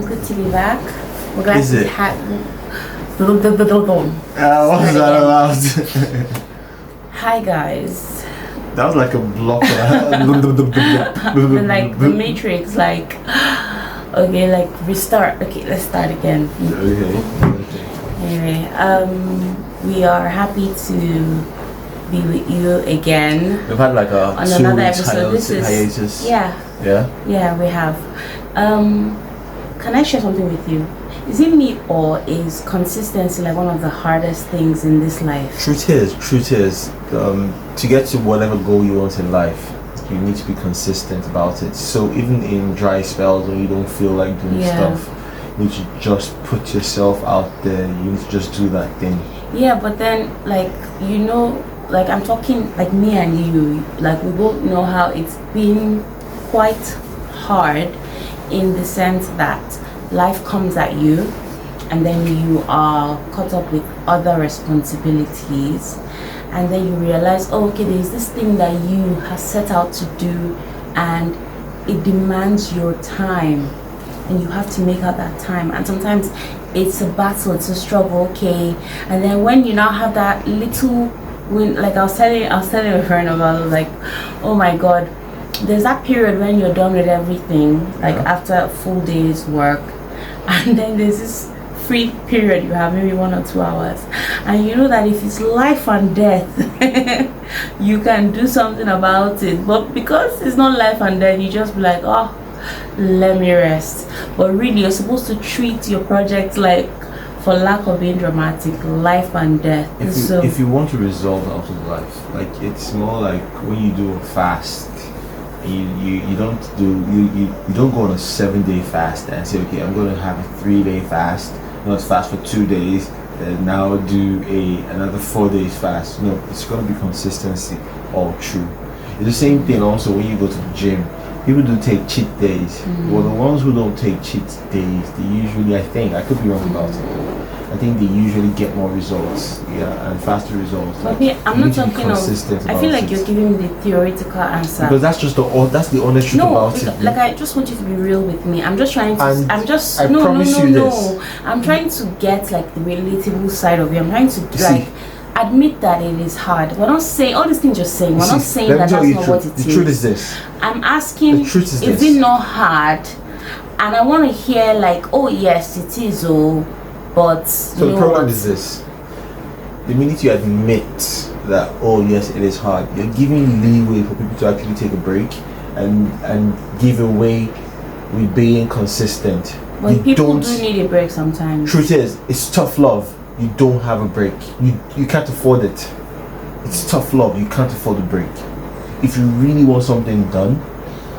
good to be back. We're glad Is to it? have. What was that about? Hi guys. That was like a block. Like the Matrix, like okay, like restart. Okay, let's start again. Okay. Anyway, we are happy to be with you again. We've had like a on 2 another weeks episode. This is hiatus. yeah, we have. Can I share something with you? Is it me or is consistency like one of the hardest things in this life? Truth is. To get to whatever goal you want in life, you need to be consistent about it. So even in dry spells when you don't feel like doing stuff, you need to just put yourself out there. You need to just do that thing. Yeah, but then like like I'm talking like me and you, like we both know how it's been quite hard in the sense that life comes at you and then you are caught up with other responsibilities and then you realize, oh, okay, there's this thing that you have set out to do and it demands your time and you have to make out that time, and sometimes it's a battle, it's a struggle, okay, and then when you now have that little win, like I was telling a friend about, like, oh my god, there's that period when you're done with everything, like after a full day's work, and then there's this free period you have, maybe 1 or 2 hours, and you know that if it's life and death you can do something about it, but because it's not life and death, you just be like, oh, let me rest. But really you're supposed to treat your project like, for lack of being dramatic, life and death. If you want to resolve out of life, like it's more like when you do a fast, you don't go on a 7-day fast and say, okay, I'm going to have a 3-day fast, not fast for 2 days, and now do another 4 days fast. No, it's going to be consistency all through. It's the same thing also when you go to the gym. People do take cheat days. Well, the ones who don't take cheat days, they usually, I think, I could be wrong about it, I think they usually get more results, and faster results. But I'm not talking of. I feel like you're giving me the theoretical answer. Because that's just that's the honest truth about it. Like I just want you to be real with me. I'm just trying to. And I'm just. I promise you this. I'm trying to get like the relatable side of you. I'm trying to admit that it is hard. We're not saying all these things you're saying. We're not saying that that's not what it is. The truth is this. I'm asking. The truth is this. Is it not hard? And I want to hear like, oh yes, it is. Oh. But so the problem is this: the minute you admit that, oh yes, it is hard, you're giving leeway for people to actually take a break and give away with being consistent. But people do need a break sometimes. Truth is, it's tough love. You don't have a break. You can't afford it. It's tough love. You can't afford a break. If you really want something done,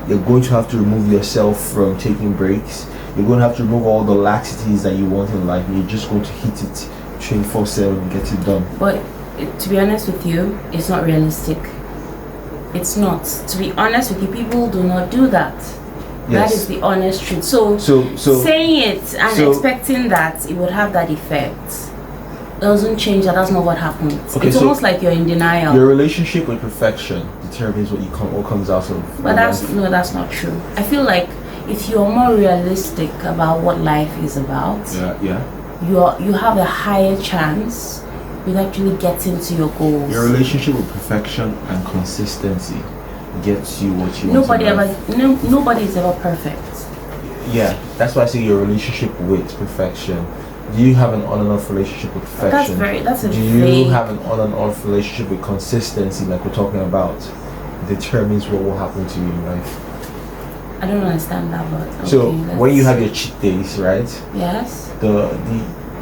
you're going to have to remove yourself from taking breaks. You're going to have to remove all the laxities that you want in life, and you're just going to hit it 24/7 and get it done. But to be honest with you, it's not realistic. It's not. To be honest with you, people do not do that. Yes. That is the honest truth. So saying it and expecting that it would have that effect doesn't change that. That's not what happens. Okay, it's almost like you're in denial. Your relationship with perfection determines what comes out of. But that's not true. I feel like if you're more realistic about what life is about, you have a higher chance with actually getting to your goals. Your relationship with perfection and consistency gets you what you want. Nobody is ever perfect. Yeah, that's why I say your relationship with perfection. Do you have an on and off relationship with perfection? Do you have an on and off relationship with consistency, like we're talking about? It determines what will happen to you in life. I don't understand that, but okay, so when you have your cheat days, right? Yes. The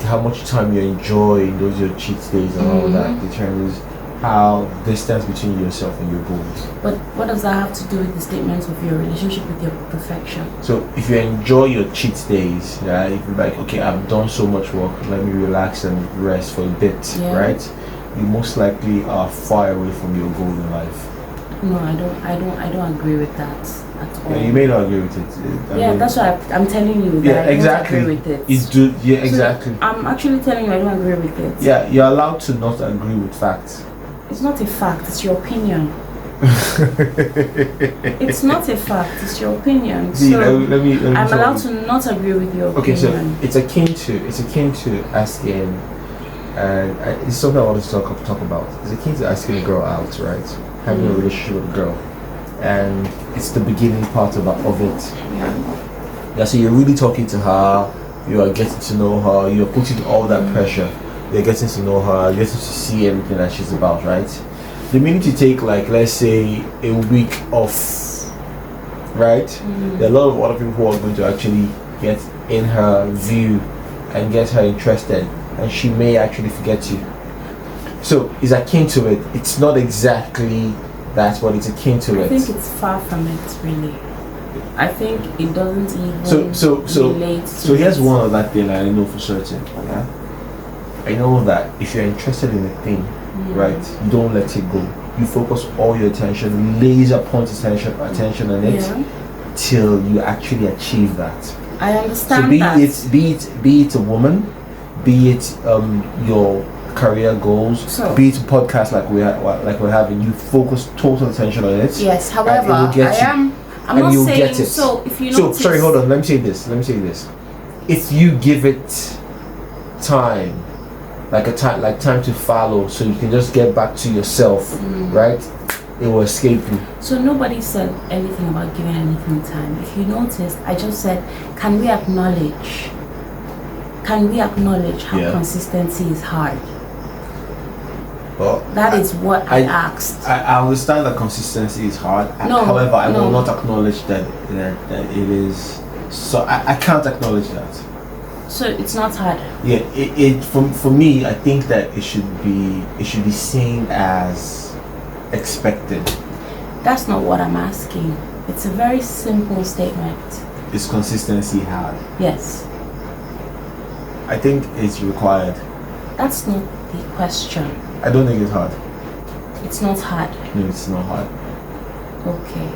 how much time you enjoy those your cheat days and all that determines how distance between yourself and your goals. But what does that have to do with the statements of your relationship with your perfection? So if you enjoy your cheat days, right? If you're like, okay, I've done so much work, let me relax and rest for a bit, right? You most likely are far away from your goal in life. No, I don't agree with that at all. Yeah, you may not agree with it. That's why I'm telling you that I don't agree with it. Exactly. So I'm actually telling you I don't agree with it. Yeah, you're allowed to not agree with facts. It's not a fact, it's your opinion. It's not a fact. It's your opinion. See, So let me I'm tell allowed you. to not agree with your opinion. Okay, so it's akin to asking, and it's something I wanted to talk about. It's akin to asking a girl out, right? Having a relationship with a girl, and it's the beginning part of it. Yeah, so you're really talking to her. You are getting to know her. You're putting all that pressure. You're getting to know her. You're getting to see everything that she's about, right? The minute you take, like, let's say a week off, right? There are a lot of other people who are going to actually get in her view and get her interested, and she may actually forget you. So it's akin to it. It's not exactly that, but it's akin to it. I think it's far from it, really. I think it doesn't even relate to so here's one other thing I know for certain. Yeah? I know that if you're interested in a thing, right, you don't let it go. You focus all your attention, laser point attention on it till you actually achieve that. I understand so be it a woman, be it your career goals, be it a podcast like we're having, you focus total attention on it. Yes, however, I'm not saying so. If you notice, sorry, hold on. Let me say this. If you give it time, time to follow, so you can just get back to yourself, right? It will escape you. So nobody said anything about giving anything time. If you noticed, I just said, can we acknowledge how consistency is hard? Well, that is what I asked. I understand that consistency is hard. However, I will not acknowledge that it is. So I can't acknowledge that. So it's not hard. Yeah, for me, I think that it should be seen as expected. That's not what I'm asking. It's a very simple statement. Is consistency hard? Yes. I think it's required. That's not the question. I don't think it's hard. It's not hard. No, it's not hard. Okay.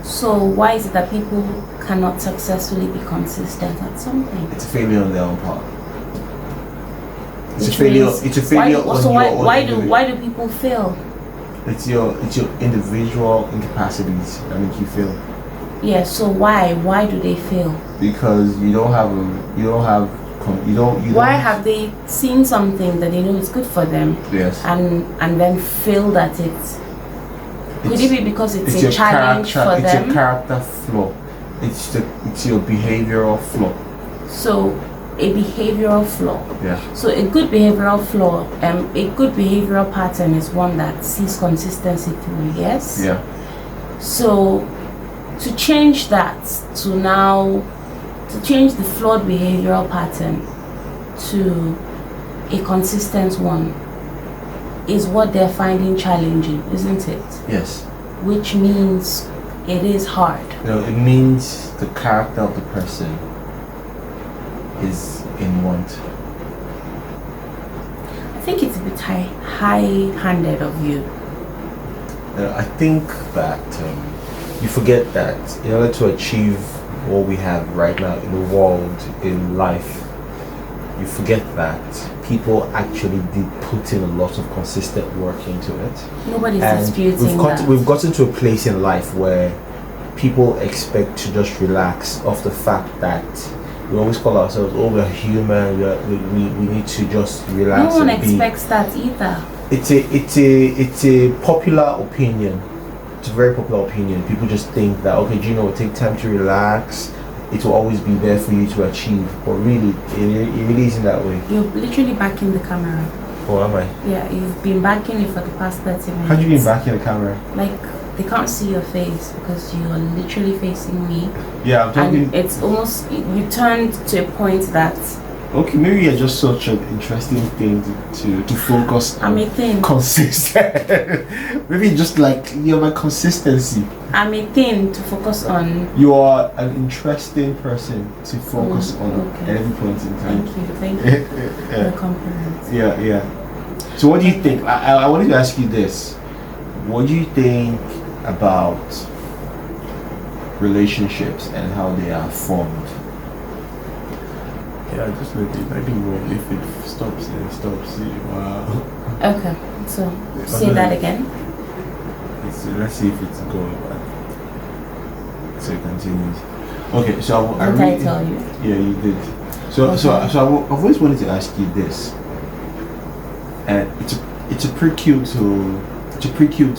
So why is it that people cannot successfully be consistent at something? It's a failure on their own part. It's a failure why do people fail? It's your individual incapacities that make you fail. Yeah, so why do they fail? Because why have they seen something that they know is good for them? Yes. And then failed at it? Could it be because it's a challenge for them? It's a character flaw. It's your behavioral flaw. So a behavioral flaw. Yeah. So a good behavioral flaw, a good behavioral pattern is one that sees consistency through. Yes. Yeah. So to change that, to change the flawed behavioral pattern to a consistent one is what they're finding challenging, isn't it? Yes. Which means it is hard. No, it means the character of the person is in want. I think it's a bit high-handed of you. I think that you forget that in order to achieve what we have right now in the world, in life, you forget that people actually did put in a lot of consistent work into it. Nobody's disputing that. We've gotten to a place in life where people expect to just relax off the fact that we always call ourselves, oh, we're human, we need to just relax. No one expects that either. It's a popular opinion. It's a very popular opinion. People just think that, okay, it'll take time to relax. It will always be there for you to achieve. But really, it really isn't that way. You're literally backing the camera. Oh, am I? Yeah, you've been backing it for the past 30 minutes. How do you mean backing the camera? Like, they can't see your face because you are literally facing me. Yeah, I'm talking. And it's almost, you turned to a point that... Okay, maybe you're just such an interesting thing to focus on. I'm a thing. Consistent. Maybe just like you're my consistency. I'm a thing to focus on. You are an interesting person to focus on at every point in time. Thank you for the compliment. Yeah. So what do you think? I wanted to ask you this. What do you think about relationships and how they are formed? Yeah, just let it. I think if it stops, then it stops. Wow. Okay, so say that again. let's see if it's going back. So it continues. Okay, so Didn't I tell you? Yeah, you did. So I've always wanted to ask you this, and it's a prequel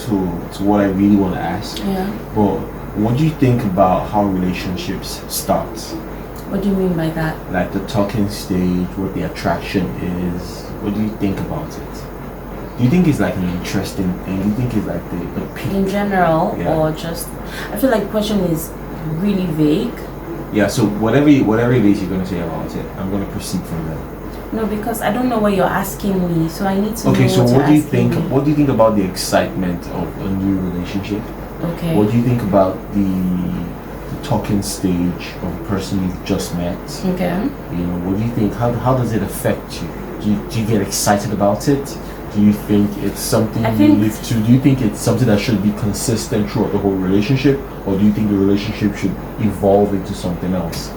to what I really want to ask. Yeah. But what do you think about how relationships start? What do you mean by that? Like the talking stage, what the attraction is. What do you think about it? Do you think it's like an interesting thing? Do you think it's like the peak? In general, Yeah. or just? I feel like the question is really vague. Yeah. So whatever it is you're gonna say about it, I'm gonna proceed from there. No, because I don't know what you're asking me, so I need to know Okay. So what what do you you're think? asking me. What do you think about the excitement of a new relationship? Okay. What do you think about the talking stage of a person you've just met? Okay. You know, what do you think? How does it affect you? Do you get excited about it? Do you think it's something you live to? Do you think it's something that should be consistent throughout the whole relationship, or do you think the relationship should evolve into something else?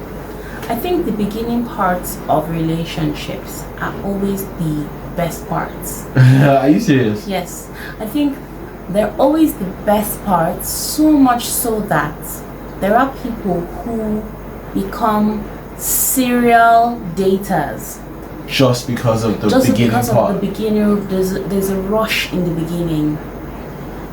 I think the beginning parts of relationships are always the best parts. Are you serious? Yes, I think they're always the best parts, so much so that there are people who become serial daters Just because of the just beginning because part. of the beginning. There's a rush in the beginning.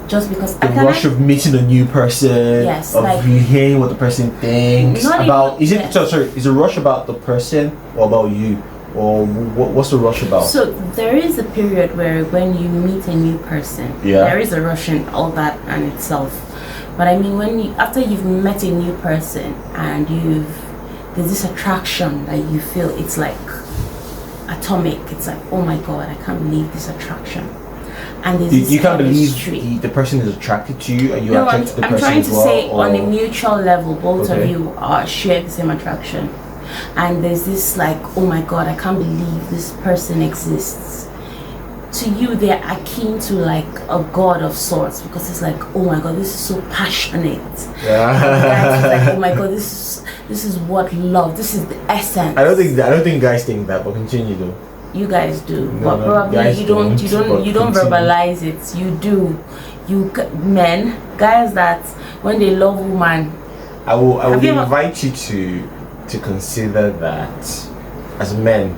Just because The rush of meeting a new person, Yes, of like- hearing what the person thinks Not about. even- Is it yes. sorry? Is a rush about the person or about you, or what's the rush about? So there is a period where when you meet a new person, Yeah. there is a rush in all that in itself. But I mean, after you've met a new person and there's this attraction that you feel, it's like atomic. It's like, oh my god, I can't believe this attraction. And there's this You can't believe chemistry. the person is attracted to you, and you're No, attracted to the I'm person trying as to well. say or- on a mutual level, both Okay. of you share the same attraction. And there's this like, oh my god, I can't believe this person exists. To you, they're akin to like a god of sorts, because it's like, oh my god, this is so passionate. Guys, it's like, oh my god, this is what love. This is the essence. I don't think guys think that, but continue though. You guys do, No, but no, probably guys you don't but continue. verbalize it. You do. Men, guys, that when they love woman, I will Have you ever- invite you to consider that as men,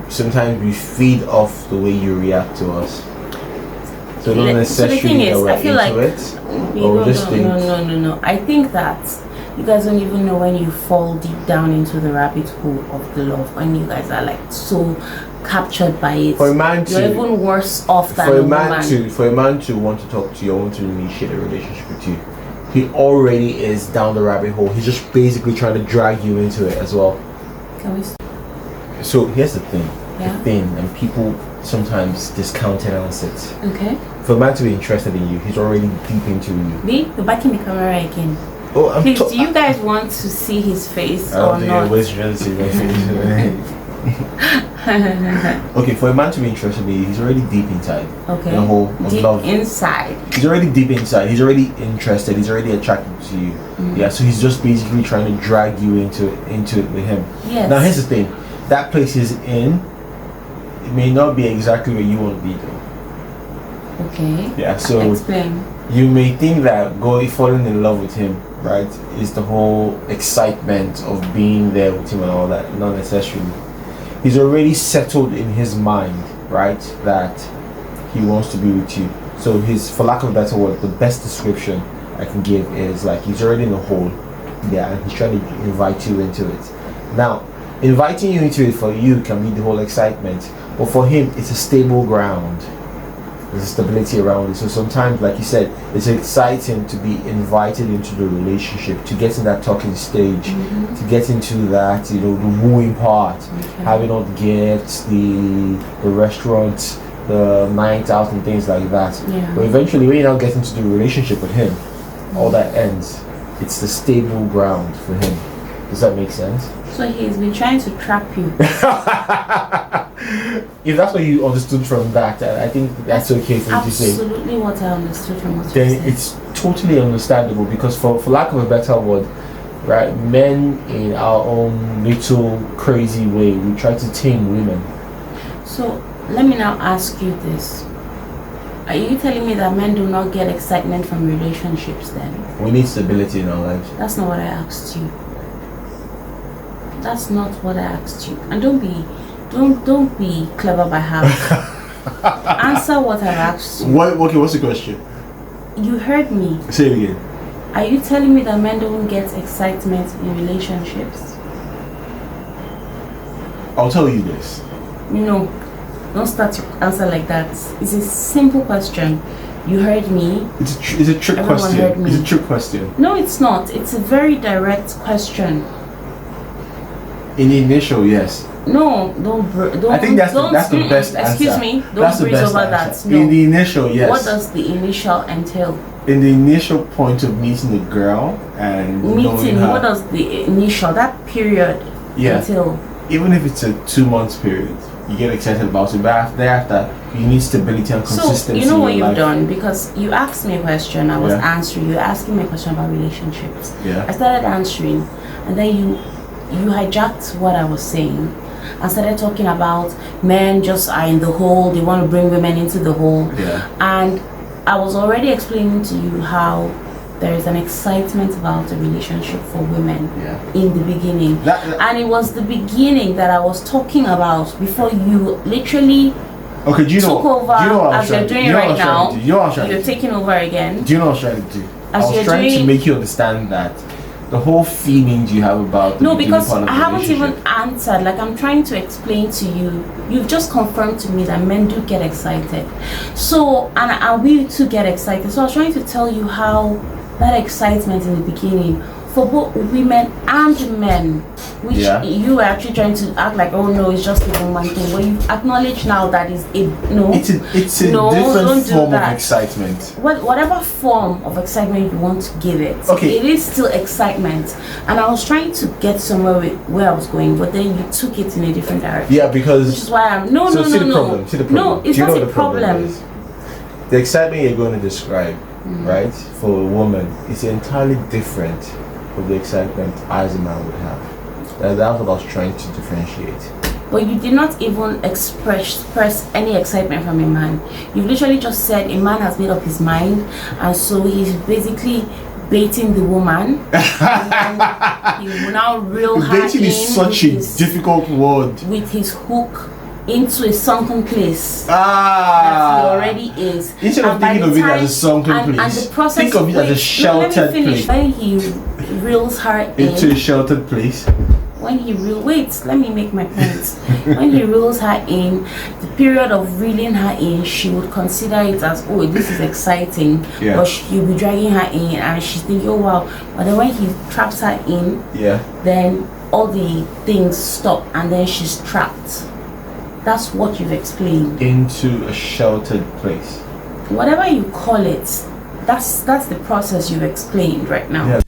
sometimes we feed off the way you react to us. So don't So the necessarily thing is, that we're I feel into like it. no, just think- no. I think that you guys don't even know when you fall deep down into the rabbit hole of the love, when you guys are like so captured by it. For a man You're to even worse off than for a a man woman. to want to talk to you, or want to initiate a relationship with you, he already is down the rabbit hole. He's just basically trying to drag you into it as well. Can we? So here's the thing. Yeah. The thing, and people sometimes discountenance it. Okay. For a man to be interested in you, he's already deep into you. B, you're back in the camera again. Oh, I'm Please, do you guys want to see his face I don't or think not? anybody's trying to see my face. Okay, for a man to be interested in you, he's already deep inside. Okay. The whole of Deep love. inside. He's already deep inside. He's already interested. He's already attracted to you. Yeah. So he's just basically trying to drag you into it with him. Yes. Now here's the thing. That place he's in, it may not be exactly where you want to be though. Okay. Yeah. So Explain. you may think that falling in love with him, right, is the whole excitement of being there with him and all that. Not necessarily. He's already settled in his mind, right, that he wants to be with you. So for lack of a better word, the best description I can give is like he's already in a hole, yeah, and he's trying to invite you into it. Now, inviting you into it for you can be the whole excitement, but for him, it's a stable ground. There's a stability around it. So sometimes, like you said, it's exciting to be invited into the relationship, to get in that talking stage, to get into that, the wooing part, having all the gifts, the restaurants, the night out and things like that. Yeah. But eventually, when you now get into the relationship with him, all that ends. It's the stable ground for him. Does that make sense? So he's been trying to trap you. If that's what you understood from that, I think that's okay for you to say. Absolutely what I understood from what you Then said. it's totally understandable, because for lack of a better word, right, men in our own little crazy way, we try to tame women. So let me now ask you this. Are you telling me that men do not get excitement from relationships then? We need stability in our lives. That's not what I asked you. That's not what I asked you. And don't be clever by half. Answer what I asked you. Okay, what's the question? You heard me. Say it again. Are you telling me that men don't get excitement in relationships? I'll tell you this. No. Don't start your answer like that. It's a simple question. You heard me. It's a trick Everyone question. heard me. It's a trick question. No, it's not. It's a very direct question. In the initial, yes. No, don't. I think that's the best answer. Excuse me. That's Don't the breeze best over answer. that. No. In the initial, yes. What does the initial entail? In the initial point of meeting the girl and knowing Meeting. her, What does the initial that period entail? even if it's a 2 months period, you get excited about it. But thereafter, you need stability and consistency. So you know what in you've life. done, because you asked me a question, I was Yeah. answering. You asking me a question about relationships. Yeah. I started answering, and then you hijacked what I was saying. I started talking about men just are in the hole. They want to bring women into the hole. Yeah. And I was already explaining to you how there is an excitement about a relationship for women in the beginning. And it was the beginning that I was talking about before you literally Okay, do you took know? over Do you know what I was as you're trying to do? doing You know what I right was trying now. to do? You know what I was trying You're to do? taking over again. Do you know what I was trying to do? As I was you're trying to doing- make you understand that the whole feelings you have about the No, beginning because part of I the haven't even relationship. answered. Like, I'm trying to explain to you. You've just confirmed to me that men do get excited. So, and we too get excited. So I was trying to tell you how that excitement in the beginning for both women and men, which you were actually trying to act like, oh no, it's just a woman thing. But you acknowledge now that it's a no. It's a No, don't different do form of that. excitement. Whatever form of excitement you want to give it, Okay. it is still excitement. And I was trying to get somewhere with where I was going, but then you took it in a different direction. Yeah, because Which is why I'm no. See the problem. No, it's Do you not know a the problem? Is? The excitement you're going to describe, right, for a woman is entirely different from the excitement as a man would have. That's what I was trying to differentiate. But you did not even express any excitement from a man. You literally just said a man has made up his mind, and so he's basically baiting the woman. And then he will now reel her Baiting in is such a difficult word. with his hook into a sunken place. Ah, That he already is. Instead of And by thinking the of it time- as a sunken and place, the process, think of it as a sheltered let me finish. place. When he reels her Into a in, sheltered place. let me make my point. When he reels her in, the period of reeling her in, she would consider it as, oh, this is exciting. Yeah. But he'll be dragging her in, and she's thinking, oh wow. But then when he traps her in, then all the things stop, and then she's trapped. That's what you've explained. Into a sheltered place. Whatever you call it, that's the process you've explained right now. Yeah.